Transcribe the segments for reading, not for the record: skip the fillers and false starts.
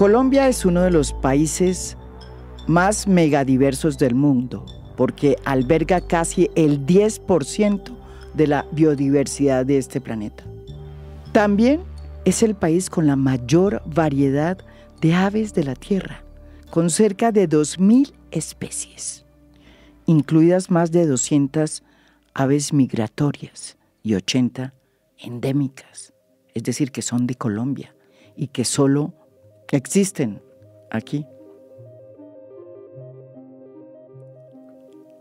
Colombia es uno de los países más megadiversos del mundo, porque alberga casi el 10% de la biodiversidad de este planeta. También es el país con la mayor variedad de aves de la Tierra, con cerca de 2.000 especies, incluidas más de 200 aves migratorias y 80 endémicas, es decir, que son de Colombia y que solo existen aquí.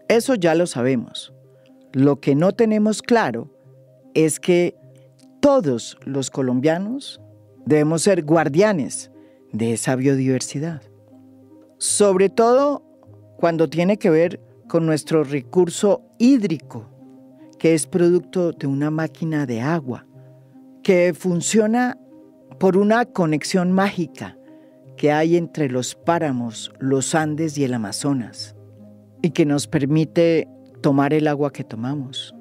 Eso ya lo sabemos. Lo que no tenemos claro es que todos los colombianos debemos ser guardianes de esa biodiversidad. Sobre todo cuando tiene que ver con nuestro recurso hídrico, que es producto de una máquina de agua, que funciona por una conexión mágica que hay entre los páramos, los Andes y el Amazonas, y que nos permite tomar el agua que tomamos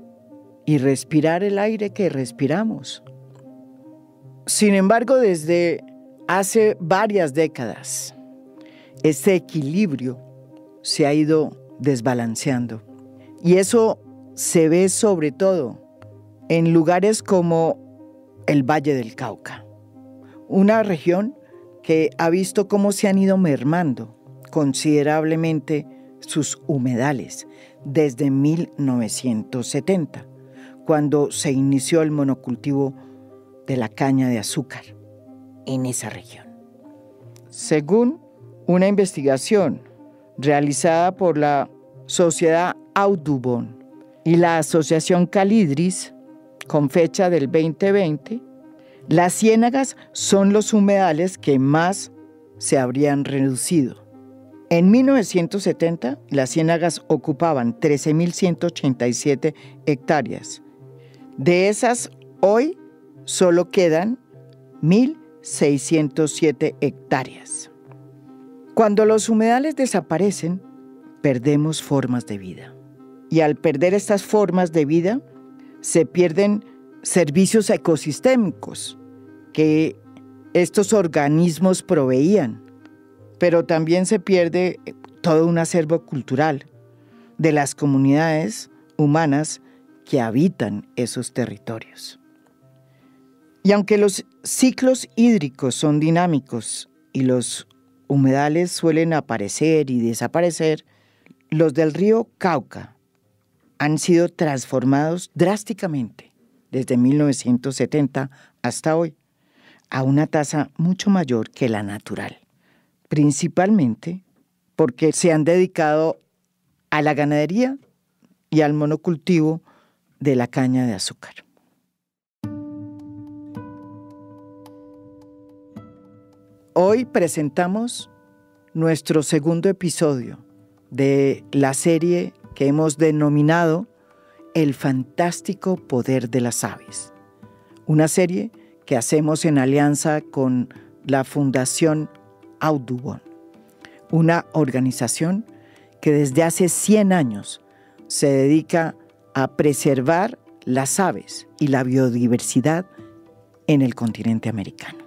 y respirar el aire que respiramos. Sin embargo, desde hace varias décadas, este equilibrio se ha ido desbalanceando. Y eso se ve sobre todo en lugares como el Valle del Cauca, una región que ha visto cómo se han ido mermando considerablemente sus humedales desde 1970, cuando se inició el monocultivo de la caña de azúcar en esa región. Según una investigación realizada por la Sociedad Audubon y la Asociación Calidris, con fecha del 2020, las ciénagas son los humedales que más se habrían reducido. En 1970, las ciénagas ocupaban 13.187 hectáreas. De esas, hoy solo quedan 1.607 hectáreas. Cuando los humedales desaparecen, perdemos formas de vida. Y al perder estas formas de vida, se pierden servicios ecosistémicos que estos organismos proveían, pero también se pierde todo un acervo cultural de las comunidades humanas que habitan esos territorios. Y aunque los ciclos hídricos son dinámicos y los humedales suelen aparecer y desaparecer, los del río Cauca han sido transformados drásticamente desde 1970 hasta hoy, a una tasa mucho mayor que la natural, principalmente porque se han dedicado a la ganadería y al monocultivo de la caña de azúcar. Hoy presentamos nuestro segundo episodio de la serie que hemos denominado El fantástico poder de las aves, una serie que hacemos en alianza con la Fundación Audubon, una organización que desde hace 100 años se dedica a preservar las aves y la biodiversidad en el continente americano.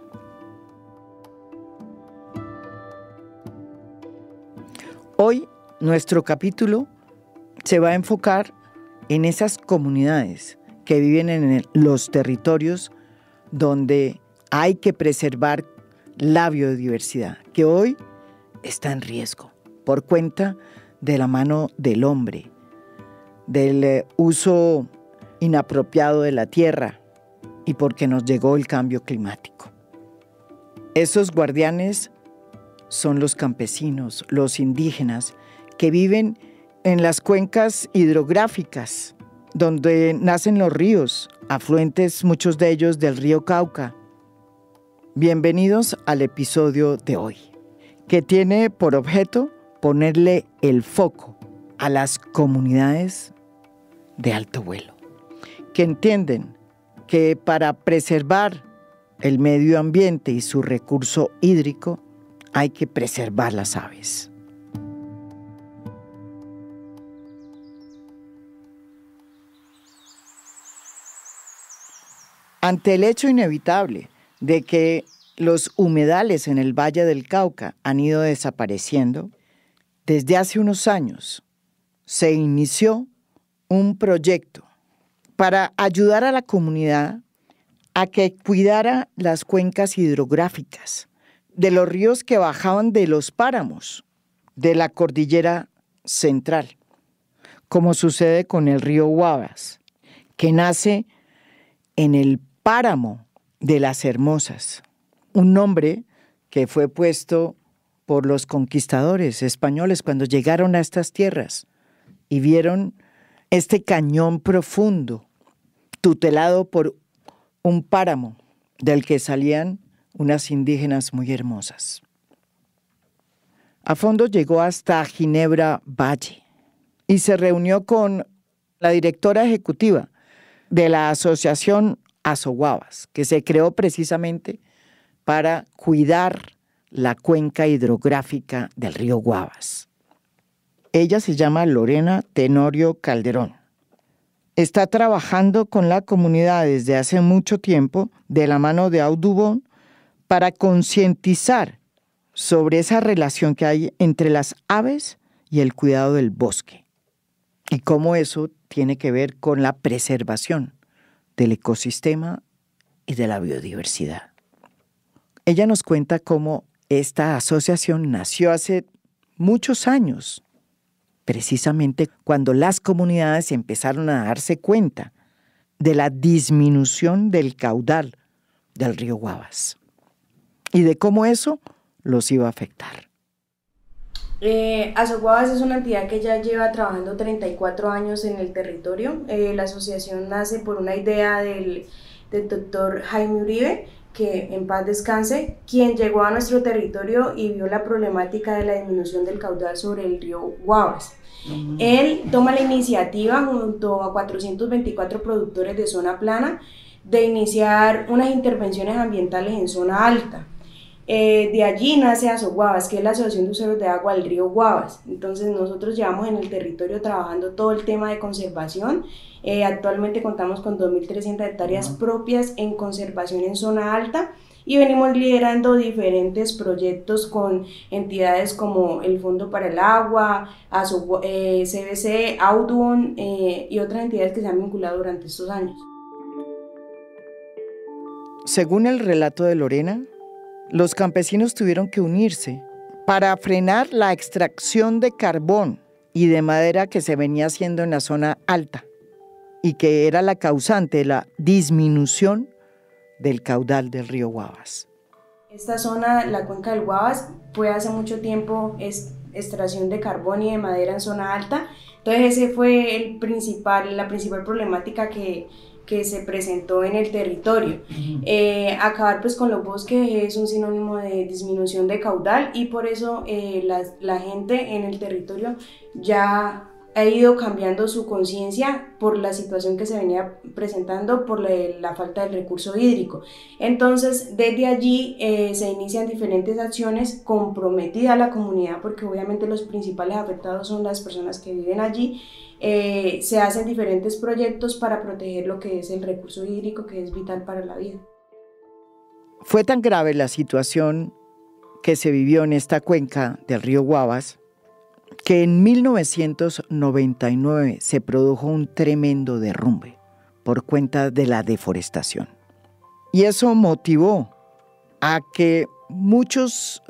Hoy nuestro capítulo se va a enfocar en esas comunidades que viven en los territorios donde hay que preservar la biodiversidad, que hoy está en riesgo por cuenta de la mano del hombre, del uso inapropiado de la tierra y porque nos llegó el cambio climático. Esos guardianes son los campesinos, los indígenas, que viven en las cuencas hidrográficas, donde nacen los ríos, afluentes muchos de ellos del río Cauca. Bienvenidos al episodio de hoy, que tiene por objeto ponerle el foco a las comunidades de alto vuelo, que entienden que para preservar el medio ambiente y su recurso hídrico hay que preservar las aves. Ante el hecho inevitable de que los humedales en el Valle del Cauca han ido desapareciendo, desde hace unos años se inició un proyecto para ayudar a la comunidad a que cuidara las cuencas hidrográficas de los ríos que bajaban de los páramos de la cordillera central, como sucede con el río Guavas, que nace en el páramo de Las Hermosas, un nombre que fue puesto por los conquistadores españoles cuando llegaron a estas tierras y vieron este cañón profundo, tutelado por un páramo del que salían unas indígenas muy hermosas. A fondo llegó hasta Ginebra Valle y se reunió con la directora ejecutiva de la asociación Azoguavas, que se creó precisamente para cuidar la cuenca hidrográfica del río Guavas. Ella se llama Lorena Tenorio Calderón. Está trabajando con la comunidad desde hace mucho tiempo de la mano de Audubon para concientizar sobre esa relación que hay entre las aves y el cuidado del bosque y cómo eso tiene que ver con la preservación del ecosistema y de la biodiversidad. Ella nos cuenta cómo esta asociación nació hace muchos años, precisamente cuando las comunidades empezaron a darse cuenta de la disminución del caudal del río Guavas y de cómo eso los iba a afectar. Azoguavas es una entidad que ya lleva trabajando 34 años en el territorio. La asociación nace por una idea del doctor Jaime Uribe, que en paz descanse, quien llegó a nuestro territorio y vio la problemática de la disminución del caudal sobre el río Guavas. Él toma la iniciativa junto a 424 productores de zona plana de iniciar unas intervenciones ambientales en zona alta. De allí nace Azoguavas, que es la Asociación de Usuarios de Agua del Río Guavas. Entonces nosotros llevamos en el territorio trabajando todo el tema de conservación. Actualmente contamos con 2.300 hectáreas propias en conservación en zona alta y venimos liderando diferentes proyectos con entidades como el Fondo para el Agua, CBC, Audubon y otras entidades que se han vinculado durante estos años. Según el relato de Lorena, los campesinos tuvieron que unirse para frenar la extracción de carbón y de madera que se venía haciendo en la zona alta y que era la causante de la disminución del caudal del río Guavas. Esta zona, la cuenca del Guavas, fue hace mucho tiempo extracción de carbón y de madera en zona alta. Entonces ese fue la principal problemática que se presentó en el territorio. Acabar pues con los bosques es un sinónimo de disminución de caudal y por eso la gente en el territorio ya ha ido cambiando su conciencia por la situación que se venía presentando por la falta del recurso hídrico. Entonces, desde allí se inician diferentes acciones comprometidas a la comunidad, porque obviamente los principales afectados son las personas que viven allí. Se hacen diferentes proyectos para proteger lo que es el recurso hídrico, que es vital para la vida. Fue tan grave la situación que se vivió en esta cuenca del río Guavas que en 1999 se produjo un tremendo derrumbe por cuenta de la deforestación. Y eso motivó a que muchos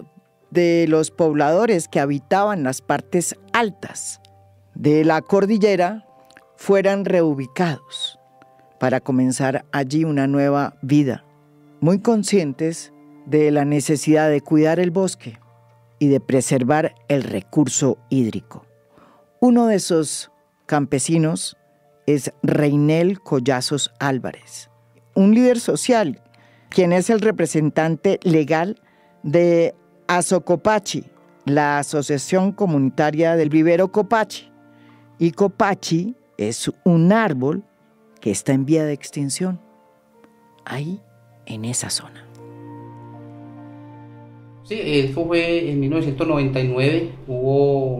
de los pobladores que habitaban las partes altas de la cordillera fueran reubicados para comenzar allí una nueva vida, muy conscientes de la necesidad de cuidar el bosque y de preservar el recurso hídrico. Uno de esos campesinos es Reinel Collazos Álvarez, un líder social, quien es el representante legal de Azocopachi, la Asociación Comunitaria del Vivero Copachi. Y Copachi es un árbol que está en vía de extinción, ahí en esa zona. Sí, eso fue en 1999, hubo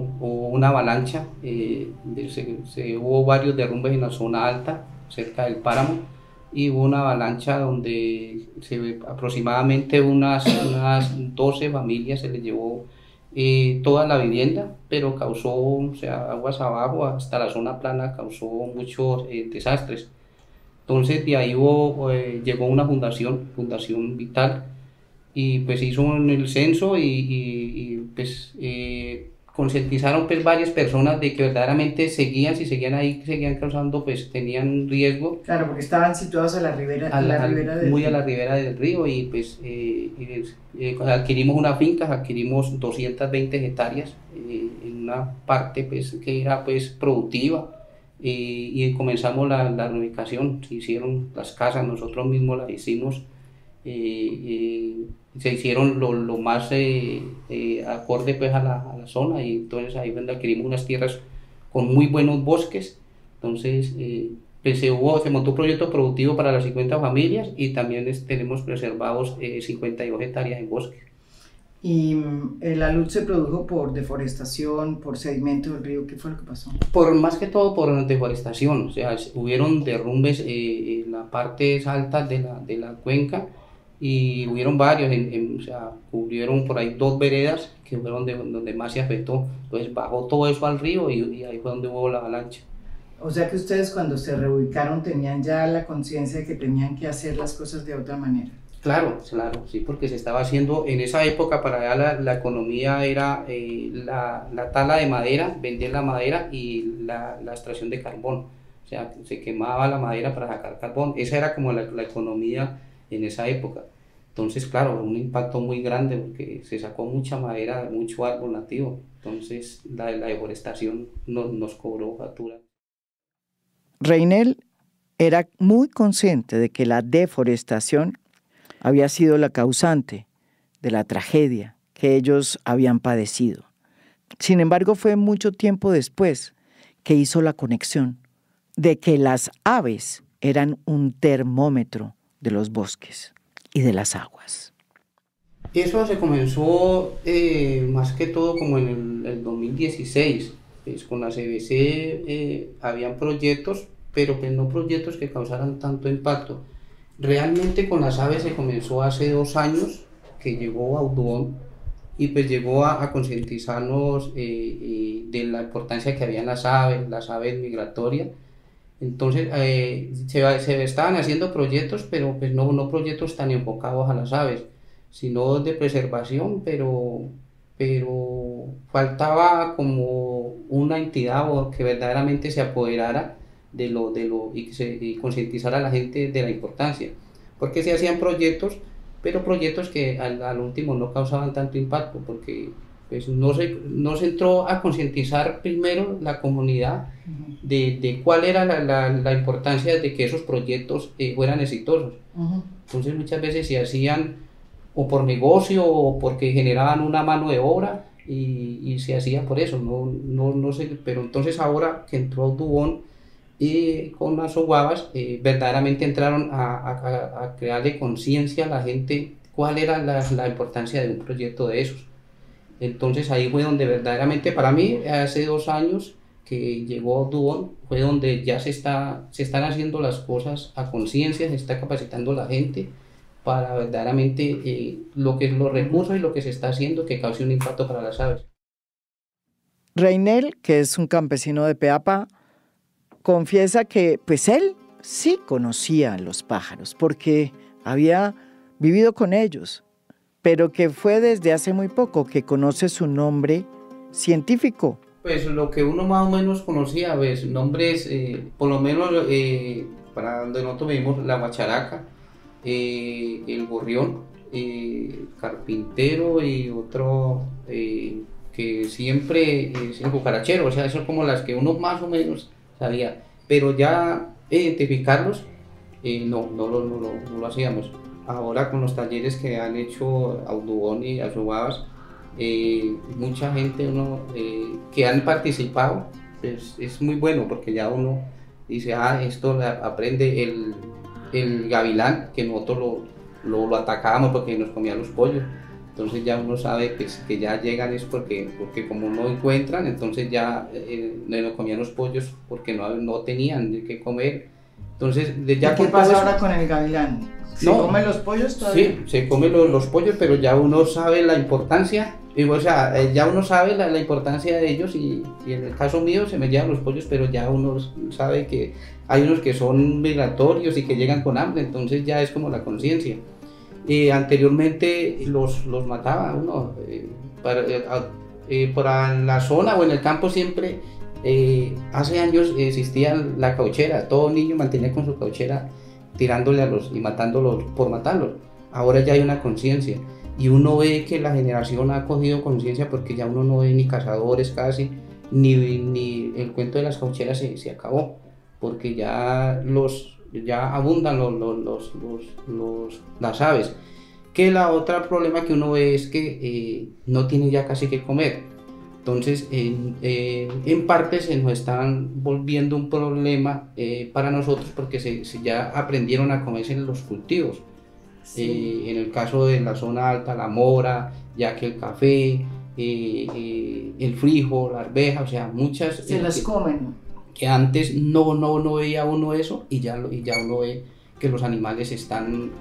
una avalancha, hubo varios derrumbes en la zona alta, cerca del páramo, y hubo una avalancha donde aproximadamente unas 12 familias se les llevó toda la vivienda, pero causó, o sea, aguas abajo hasta la zona plana, causó muchos desastres. Entonces de ahí llegó una Fundación Vital, y pues hizo el censo pues concientizaron pues varias personas de que verdaderamente si seguían ahí, seguían causando, pues tenían riesgo. Claro, porque estaban situados a la ribera, muy a la ribera del río, y pues adquirimos una finca, adquirimos 220 hectáreas en una parte pues que era pues productiva, y comenzamos la reubicación. Se hicieron las casas, nosotros mismos las hicimos, se hicieron lo más acorde pues a la zona, y entonces ahí donde adquirimos unas tierras con muy buenos bosques. Entonces pues se montó un proyecto productivo para las 50 familias, y también tenemos preservados 52 hectáreas en bosque. ¿Y la luz se produjo por deforestación, por sedimento del río? ¿Qué fue lo que pasó? Más que todo por deforestación, o sea, hubieron derrumbes en las partes altas de la cuenca, y hubieron varios, o sea, cubrieron por ahí 2 veredas que fueron donde más se afectó. Entonces bajó todo eso al río, y ahí fue donde hubo la avalancha. O sea que ustedes cuando se reubicaron tenían ya la conciencia de que tenían que hacer las cosas de otra manera. Claro, sí, porque se estaba haciendo en esa época. Para allá la economía era la tala de madera, vender la madera, y la extracción de carbón. O sea, se quemaba la madera para sacar carbón. Esa era como la economía en esa época. Entonces, claro, un impacto muy grande porque se sacó mucha madera, mucho árbol nativo. Entonces, la deforestación nos cobró factura. Reinel era muy consciente de que la deforestación había sido la causante de la tragedia que ellos habían padecido. Sin embargo, fue mucho tiempo después que hizo la conexión de que las aves eran un termómetro de los bosques y de las aguas. Eso se comenzó más que todo como en el 2016. Pues con la CBC habían proyectos, pero pues no proyectos que causaran tanto impacto. Realmente con las aves se comenzó hace 2 años, que llegó Audubon, y pues llegó a concientizarnos de la importancia que había en las aves migratorias. Entonces se estaban haciendo proyectos, pero pues no proyectos tan enfocados a las aves, sino de preservación, pero faltaba como una entidad que verdaderamente se apoderara y concientizar a la gente de la importancia, porque se hacían proyectos, pero proyectos que al último no causaban tanto impacto, porque pues no se entró a concientizar primero la comunidad de cuál era la importancia de que esos proyectos fueran exitosos. Entonces muchas veces se hacían o por negocio o porque generaban una mano de obra, y se hacía por eso, no sé. Pero entonces ahora que entró Audubon y con las guavas, verdaderamente entraron a crearle conciencia a la gente cuál era la importancia de un proyecto de esos. Entonces ahí fue donde verdaderamente, para mí, hace 2 años que llegó Audubon, fue donde ya se están haciendo las cosas a conciencia, se está capacitando la gente para verdaderamente los recursos y lo que se está haciendo que cause un impacto para las aves. Reinel, que es un campesino de Peapa, confiesa que pues él sí conocía a los pájaros porque había vivido con ellos, pero que fue desde hace muy poco que conoce su nombre científico. Pues lo que uno más o menos conocía, pues nombres, por lo menos para donde nosotros vivimos, la guacharaca, el gorrión, carpintero, y otro que siempre es el cucarachero. O sea, son como las que uno más o menos sabía, pero ya identificarlos no lo hacíamos. Ahora con los talleres que han hecho Audubon y Azubabas, mucha gente que han participado, pues, es muy bueno, porque ya uno dice, esto aprende el gavilán, que nosotros lo atacábamos porque nos comía los pollos. Entonces ya uno sabe pues, que ya llegan es porque como no encuentran, entonces ya nos comían los pollos porque no tenían de qué comer. Entonces, ya ¿qué pasa ahora con el gavilán? ¿Se comen los pollos todavía? Sí, se comen los pollos, pero ya uno sabe la importancia, o sea, ya uno sabe la importancia de ellos y en el caso mío se me llevan los pollos, pero ya uno sabe que hay unos que son migratorios y que llegan con hambre, entonces ya es como la conciencia. Anteriormente los mataba uno, para la zona o en el campo siempre, hace años existía la cauchera, todo niño mantenía con su cauchera tirándole y matándolos por matarlos. Ahora ya hay una conciencia y uno ve que la generación ha cogido conciencia porque ya uno no ve ni cazadores casi, ni el cuento de las caucheras se acabó, porque ya abundan las aves. Que la otra problema que uno ve es que no tiene ya casi que comer. Entonces, en parte se nos están volviendo un problema para nosotros porque ya aprendieron a comerse los cultivos. Sí. En el caso de la zona alta, la mora, ya que el café, el frijol, la arveja, o sea, muchas... Se las comen. Que antes no veía uno eso y ya uno ve que los animales están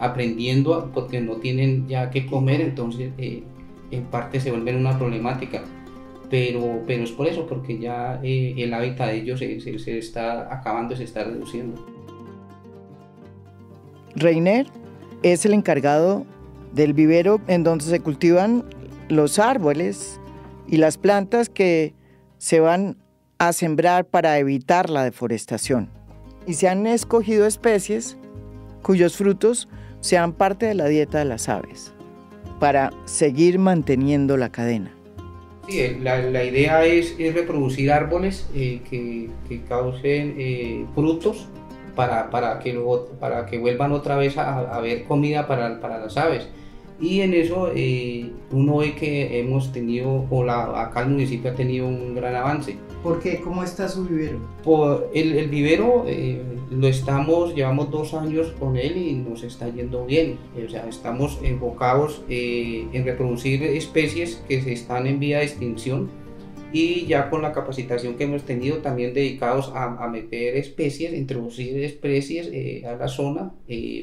aprendiendo porque no tienen ya que comer, entonces... en parte se vuelven una problemática, pero es por eso, porque ya el hábitat de ellos se está acabando, se está reduciendo. Reiner es el encargado del vivero en donde se cultivan los árboles y las plantas que se van a sembrar para evitar la deforestación. Y se han escogido especies cuyos frutos sean parte de la dieta de las aves, para seguir manteniendo la cadena. Sí, la idea es reproducir árboles que causen frutos para que vuelvan otra vez a haber comida para las aves. Y en eso uno ve que hemos tenido, acá el municipio ha tenido un gran avance. ¿Por qué? ¿Cómo está su vivero? El vivero llevamos 2 años con él y nos está yendo bien. O sea, estamos enfocados en reproducir especies que están en vía de extinción y ya con la capacitación que hemos tenido también dedicados a meter especies, introducir especies a la zona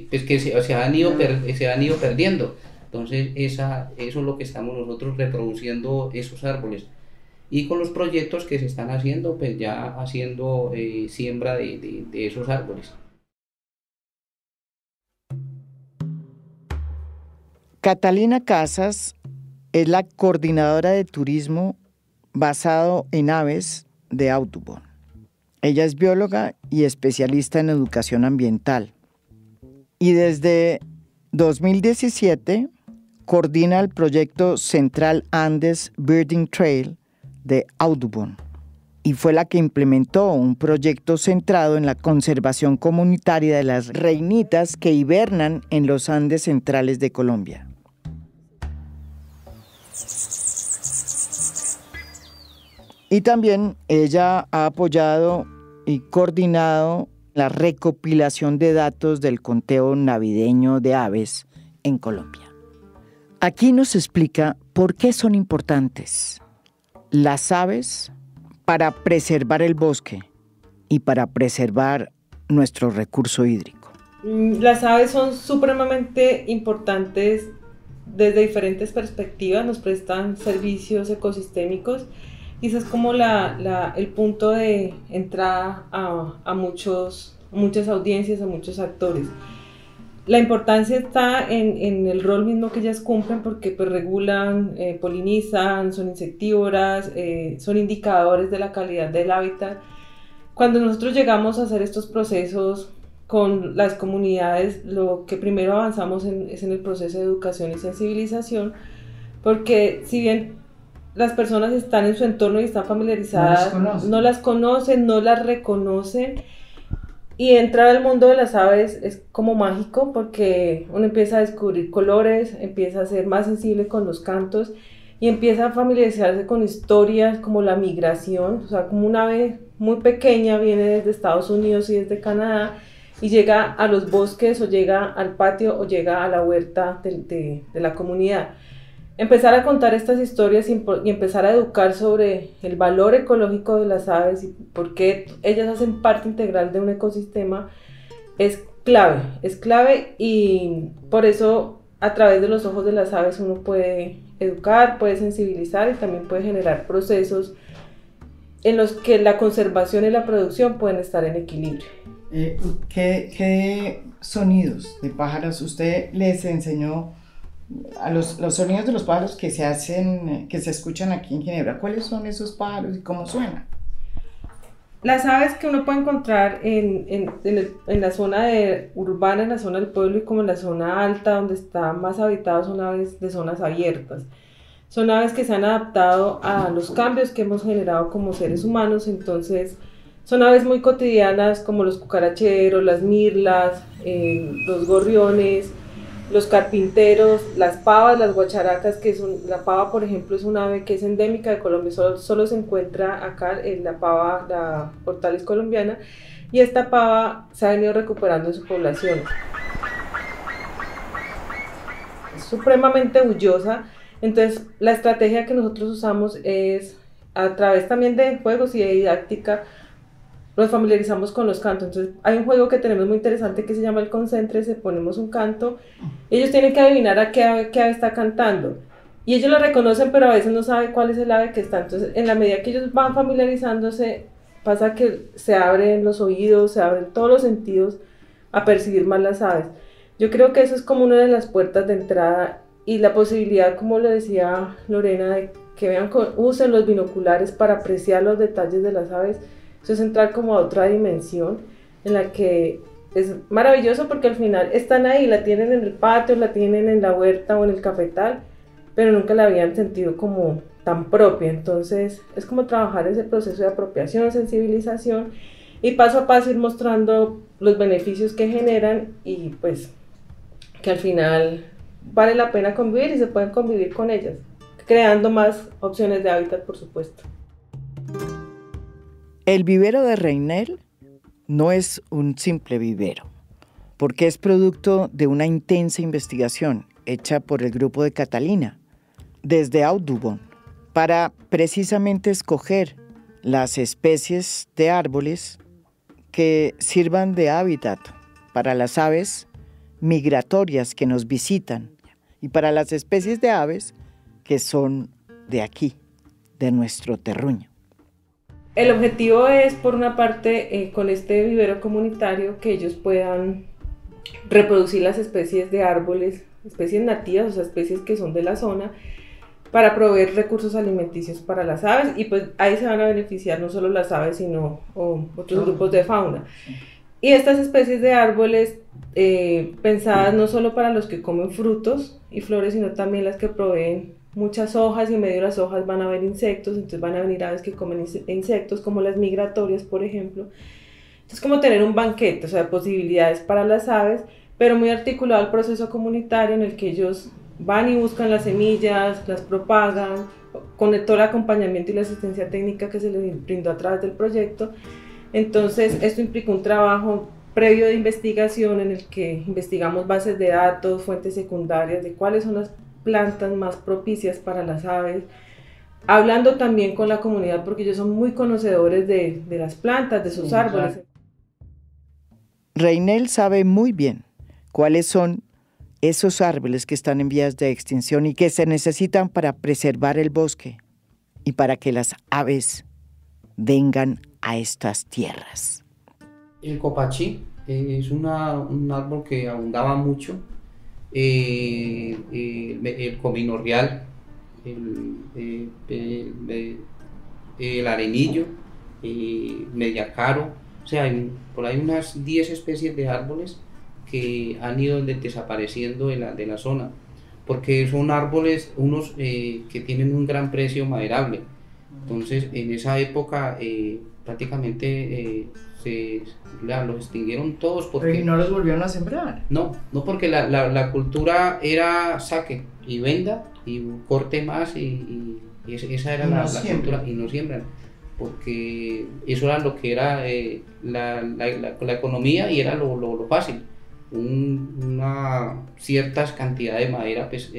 pues que se han ido perdiendo. Entonces eso es lo que estamos nosotros reproduciendo, esos árboles. Y con los proyectos que se están haciendo, pues ya haciendo siembra de esos árboles. Catalina Casas es la coordinadora de turismo basado en aves de Audubon. Ella es bióloga y especialista en educación ambiental. Y desde 2017 coordina el proyecto Central Andes Birding Trail de Audubon y fue la que implementó un proyecto centrado en la conservación comunitaria de las reinitas que hibernan en los Andes centrales de Colombia. Y también ella ha apoyado y coordinado la recopilación de datos del conteo navideño de aves en Colombia. Aquí nos explica por qué son importantes las aves para preservar el bosque y para preservar nuestro recurso hídrico. Las aves son supremamente importantes desde diferentes perspectivas, nos prestan servicios ecosistémicos y ese es como el punto de entrada a muchas audiencias, a muchos actores. La importancia está en el rol mismo que ellas cumplen porque pues, regulan, polinizan, son insectívoras, son indicadores de la calidad del hábitat. Cuando nosotros llegamos a hacer estos procesos con las comunidades, lo que primero avanzamos es en el proceso de educación y sensibilización, porque si bien las personas están en su entorno y están familiarizadas, no las conocen, no las reconocen, y entrar al mundo de las aves es como mágico porque uno empieza a descubrir colores, empieza a ser más sensible con los cantos y empieza a familiarizarse con historias como la migración, o sea, como una ave muy pequeña viene desde Estados Unidos y desde Canadá y llega a los bosques o llega al patio o llega a la huerta de la comunidad. empezar a contar estas historias y empezar a educar sobre el valor ecológico de las aves y por qué ellas hacen parte integral de un ecosistema es clave y por eso a través de los ojos de las aves uno puede educar, puede sensibilizar y también puede generar procesos en los que la conservación y la producción pueden estar en equilibrio. ¿Qué sonidos de pájaros usted les enseñó a los sonidos de los pájaros que se escuchan aquí en Ginebra? ¿Cuáles son esos pájaros y cómo suenan? Las aves que uno puede encontrar en la zona urbana, en la zona del pueblo y como en la zona alta donde está más habitado son aves de zonas abiertas. Son aves que se han adaptado a los cambios que hemos generado como seres humanos, entonces son aves muy cotidianas como los cucaracheros, las mirlas, los gorriones, los carpinteros, las pavas, las guacharacas, la pava por ejemplo es un ave que es endémica de Colombia, solo se encuentra acá la pava, la Hortalis colombiana, y esta pava se ha venido recuperando en su población. Es supremamente bullosa, entonces la estrategia que nosotros usamos es a través también de juegos y de didáctica. Nos familiarizamos con los cantos, entonces hay un juego que tenemos muy interesante que se llama el concéntrese, ponemos un canto, ellos tienen que adivinar a qué ave está cantando, y ellos lo reconocen pero a veces no saben cuál es el ave que está, entonces en la medida que ellos van familiarizándose, pasa que se abren los oídos, se abren todos los sentidos a percibir más las aves. Yo creo que eso es como una de las puertas de entrada y la posibilidad, como le decía Lorena, de que usen los binoculares para apreciar los detalles de las aves. Eso es entrar como a otra dimensión en la que es maravilloso porque al final están ahí, la tienen en el patio, la tienen en la huerta o en el cafetal, pero nunca la habían sentido como tan propia. Entonces es como trabajar ese proceso de apropiación, sensibilización y paso a paso ir mostrando los beneficios que generan y pues que al final vale la pena convivir y se pueden convivir con ellas, creando más opciones de hábitat, por supuesto. El vivero de Reynel no es un simple vivero, porque es producto de una intensa investigación hecha por el grupo de Catalina, desde Audubon, para precisamente escoger las especies de árboles que sirvan de hábitat para las aves migratorias que nos visitan y para las especies de aves que son de aquí, de nuestro terruño. El objetivo es, por una parte, con este vivero comunitario, que ellos puedan reproducir las especies de árboles, especies nativas, o sea, especies que son de la zona, para proveer recursos alimenticios para las aves, y pues ahí se van a beneficiar no solo las aves, sino otros grupos de fauna. Y estas especies de árboles, pensadas no solo para los que comen frutos y flores, sino también las que proveen muchas hojas, y en medio de las hojas van a haber insectos, entonces van a venir aves que comen insectos, como las migratorias, por ejemplo. Entonces, como tener un banquete, o sea, posibilidades para las aves, pero muy articulado al proceso comunitario en el que ellos van y buscan las semillas, las propagan, con todo el acompañamiento y la asistencia técnica que se les brindó a través del proyecto. Entonces, esto implica un trabajo previo de investigación en el que investigamos bases de datos, fuentes secundarias de cuáles son las plantas más propicias para las aves, hablando también con la comunidad porque ellos son muy conocedores de las plantas, de sus árboles. Reynel sabe muy bien cuáles son esos árboles que están en vías de extinción y que se necesitan para preservar el bosque y para que las aves vengan a estas tierras. El copachí es un árbol que abundaba mucho. El comino real, el arenillo, mediacaro, o sea, por ahí unas 10 especies de árboles que han ido desapareciendo de la zona, porque son árboles, unos que tienen un gran precio maderable. Entonces, en esa época prácticamente los extinguieron todos porque... Pero no los volvieron a sembrar. No porque la cultura era saque y venda y corte más y esa era la cultura, y no siembran, porque eso era lo que era la economía y era lo fácil. Una cierta cantidad de madera pues,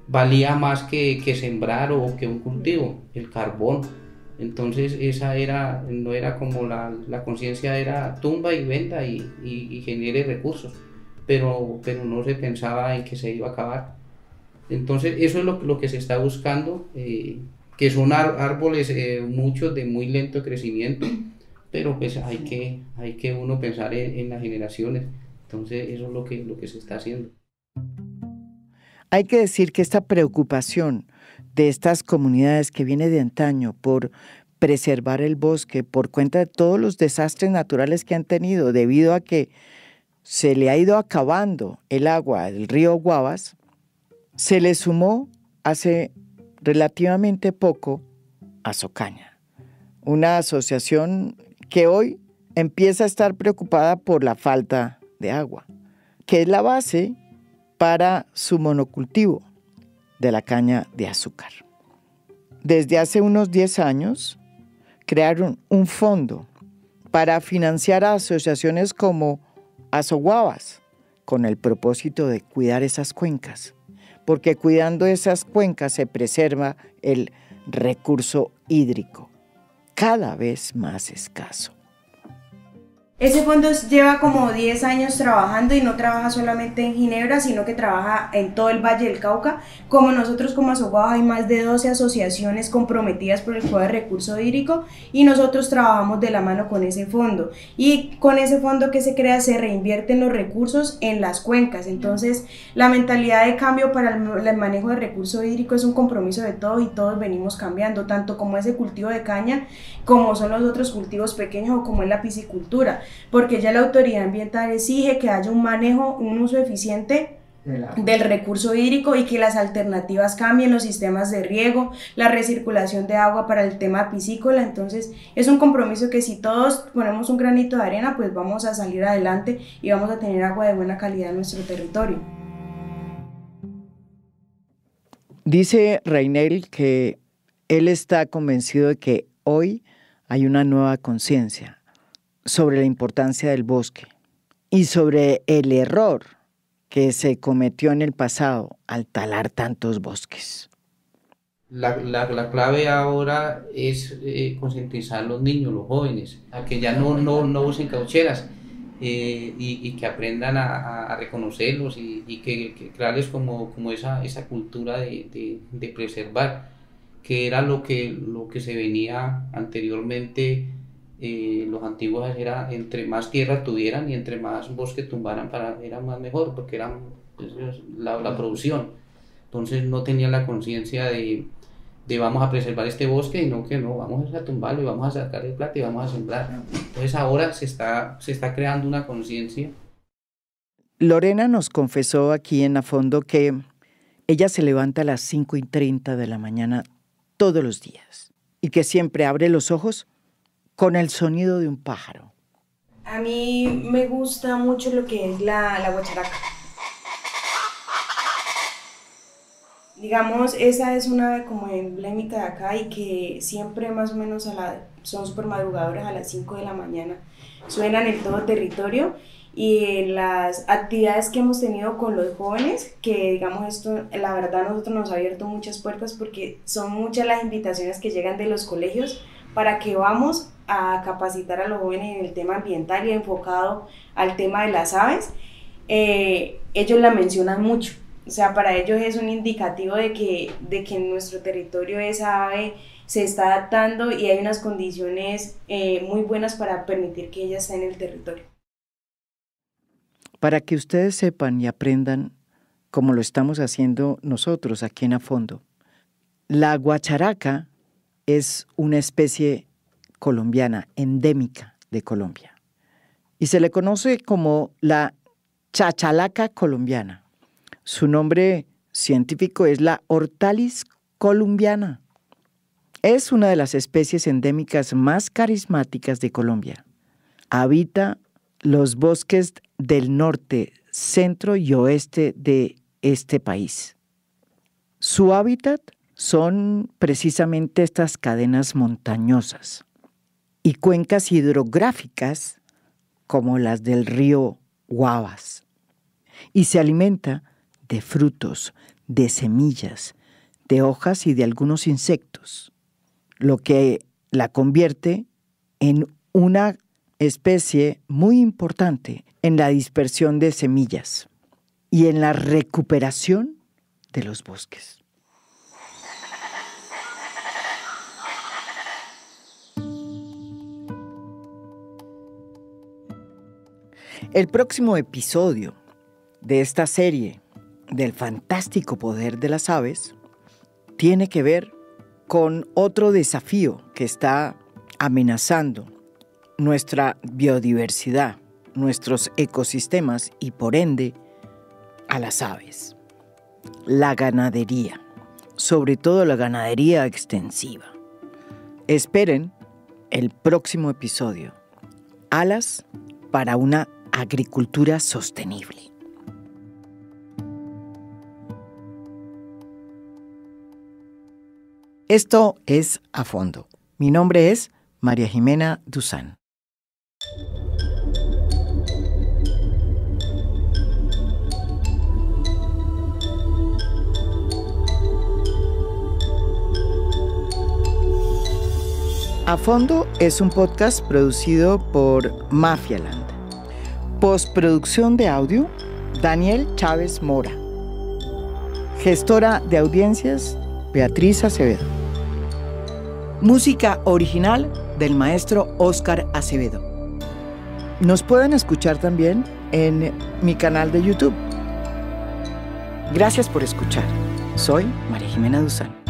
valía más que sembrar o que un cultivo, el carbón. Entonces esa era, no era como la conciencia, era tumba y venda y genere recursos, pero no se pensaba en que se iba a acabar. Entonces eso es lo que se está buscando, que son árboles muchos de muy lento crecimiento, pero pues hay que uno pensar en las generaciones. Entonces eso es lo que se está haciendo. Hay que decir que esta preocupación de estas comunidades que viene de antaño por preservar el bosque por cuenta de todos los desastres naturales que han tenido debido a que se le ha ido acabando el agua del río Guavas, se le sumó hace relativamente poco a Socaña, una asociación que hoy empieza a estar preocupada por la falta de agua, que es la base para su monocultivo de la caña de azúcar. Desde hace unos 10 años crearon un fondo para financiar a asociaciones como Azoguavas con el propósito de cuidar esas cuencas, porque cuidando esas cuencas se preserva el recurso hídrico, cada vez más escaso. Ese fondo lleva como 10 años trabajando y no trabaja solamente en Ginebra, sino que trabaja en todo el Valle del Cauca. Como nosotros como Azoguavas hay más de 12 asociaciones comprometidas por el cuidado del recurso hídrico y nosotros trabajamos de la mano con ese fondo. Y con ese fondo que se crea se reinvierten los recursos en las cuencas. Entonces la mentalidad de cambio para el manejo del recurso hídrico es un compromiso de todos y todos venimos cambiando, tanto como ese cultivo de caña, como son los otros cultivos pequeños o como es la piscicultura. Porque ya la autoridad ambiental exige que haya un manejo, un uso eficiente del recurso hídrico y que las alternativas cambien, los sistemas de riego, la recirculación de agua para el tema piscícola. Entonces es un compromiso que si todos ponemos un granito de arena, pues vamos a salir adelante y vamos a tener agua de buena calidad en nuestro territorio. Dice Reinel que él está convencido de que hoy hay una nueva conciencia sobre la importancia del bosque y sobre el error que se cometió en el pasado al talar tantos bosques. La clave ahora es concientizar a los niños, los jóvenes, a que ya no usen caucheras y que aprendan a reconocerlos y que crearles como esa cultura de preservar, que era lo que se venía anteriormente. Los antiguos era entre más tierra tuvieran y entre más bosque tumbaran era más mejor, porque era pues, la producción. Entonces no tenían la conciencia de vamos a preservar este bosque y no que no, vamos a tumbarlo y vamos a sacar el plata y vamos a sembrar. Entonces ahora se está creando una conciencia. Lorena nos confesó aquí en A Fondo que ella se levanta a las 5:30 de la mañana todos los días y que siempre abre los ojos con el sonido de un pájaro. A mí me gusta mucho lo que es la guacharaca. Digamos, esa es una como emblemática de acá y que siempre más o menos son súper madrugadoras a las 5 de la mañana. Suenan en todo territorio y las actividades que hemos tenido con los jóvenes, que digamos esto, la verdad a nosotros nos ha abierto muchas puertas porque son muchas las invitaciones que llegan de los colegios para que vamos a capacitar a los jóvenes en el tema ambiental y enfocado al tema de las aves. Ellos la mencionan mucho, o sea, para ellos es un indicativo de que en nuestro territorio esa ave se está adaptando y hay unas condiciones muy buenas para permitir que ella esté en el territorio. Para que ustedes sepan y aprendan, como lo estamos haciendo nosotros aquí en A Fondo, la guacharaca es una especie colombiana, endémica de Colombia. Y se le conoce como la chachalaca colombiana. Su nombre científico es la Hortalis columbiana. Es una de las especies endémicas más carismáticas de Colombia. Habita los bosques del norte, centro y oeste de este país. Su hábitat son precisamente estas cadenas montañosas y cuencas hidrográficas como las del río Guavas. Y se alimenta de frutos, de semillas, de hojas y de algunos insectos, lo que la convierte en una especie muy importante en la dispersión de semillas y en la recuperación de los bosques. El próximo episodio de esta serie del fantástico poder de las aves tiene que ver con otro desafío que está amenazando nuestra biodiversidad, nuestros ecosistemas y por ende a las aves. La ganadería, sobre todo la ganadería extensiva. Esperen el próximo episodio. Alas para una agricultura sostenible. Esto es A Fondo. Mi nombre es María Jimena Duzán. A Fondo es un podcast producido por Mafialand. Postproducción de audio, Daniel Chávez Mora. Gestora de audiencias, Beatriz Acevedo. Música original del maestro Óscar Acevedo. Nos pueden escuchar también en mi canal de YouTube. Gracias por escuchar. Soy María Jimena Duzán.